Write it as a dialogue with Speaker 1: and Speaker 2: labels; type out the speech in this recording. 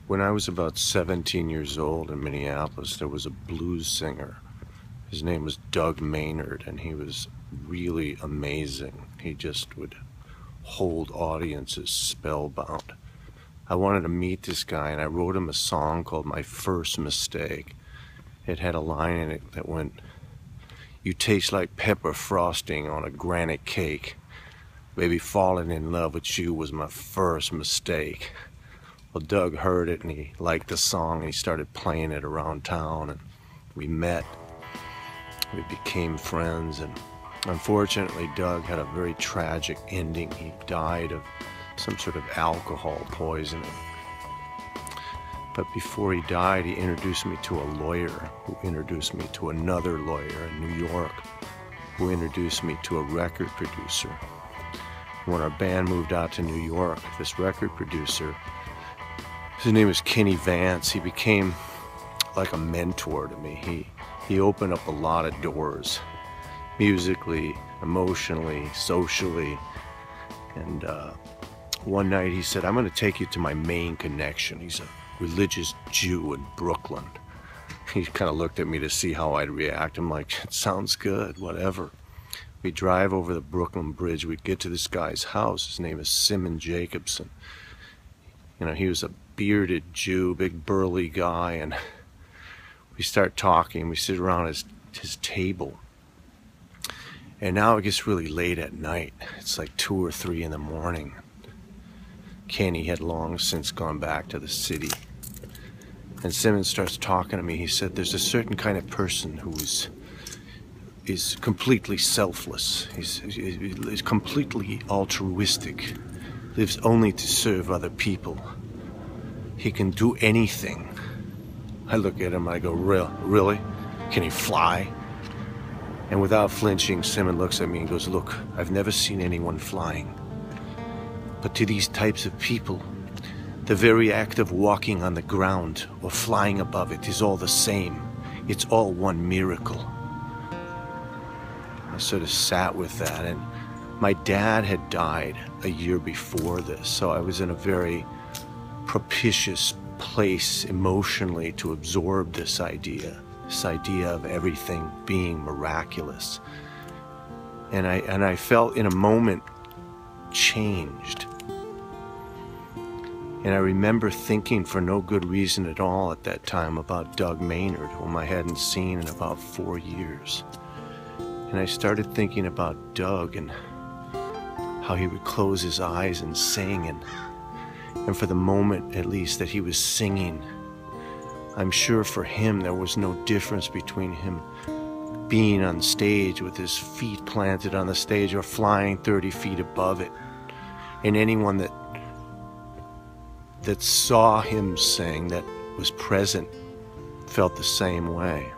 Speaker 1: When I was about 17 years old in Minneapolis, there was a blues singer. His name was Doug Maynard, and he was really amazing. He just would hold audiences spellbound. I wanted to meet this guy, and I wrote him a song called My First Mistake. It had a line in it that went, "You taste like pepper frosting on a granite cake. Baby, falling in love with you was my first mistake." Well, Doug heard it and he liked the song and he started playing it around town, and we met. We became friends, and unfortunately Doug had a very tragic ending. He died of some sort of alcohol poisoning. But before he died, he introduced me to a lawyer who introduced me to another lawyer in New York who introduced me to a record producer. When our band moved out to New York, this record producer, his name was Kenny Vance, he became like a mentor to me. He opened up a lot of doors, musically, emotionally, socially. And one night he said, "I'm going to take you to my main connection. He's a religious Jew in Brooklyn." He kind of looked at me to see how I'd react. I'm like, "It sounds good, whatever." We drive over the Brooklyn Bridge. We get to this guy's house. His name is Simon Jacobson. You know, he was a bearded Jew, big burly guy, and we start talking. We sit around his table. And now it gets really late at night. It's like 2 or 3 in the morning. Kenny had long since gone back to the city. And Simmons starts talking to me. He said, "There's a certain kind of person who is completely selfless. He's completely altruistic, lives only to serve other people. He can do anything." I look at him, I go, "Really? Can he fly?" And without flinching, Simon looks at me and goes, "Look, I've never seen anyone flying. But to these types of people, the very act of walking on the ground or flying above it is all the same. It's all one miracle." I sort of sat with that, and my dad had died a year before this, so I was in a very propitious place emotionally to absorb this idea of everything being miraculous. And I felt in a moment changed. And I remember thinking for no good reason at all at that time about Doug Maynard, whom I hadn't seen in about 4 years. And I started thinking about Doug and how he would close his eyes and sing, and for the moment at least that he was singing, I'm sure for him there was no difference between him being on stage with his feet planted on the stage or flying 30 feet above it. And anyone that saw him sing, that was present, felt the same way.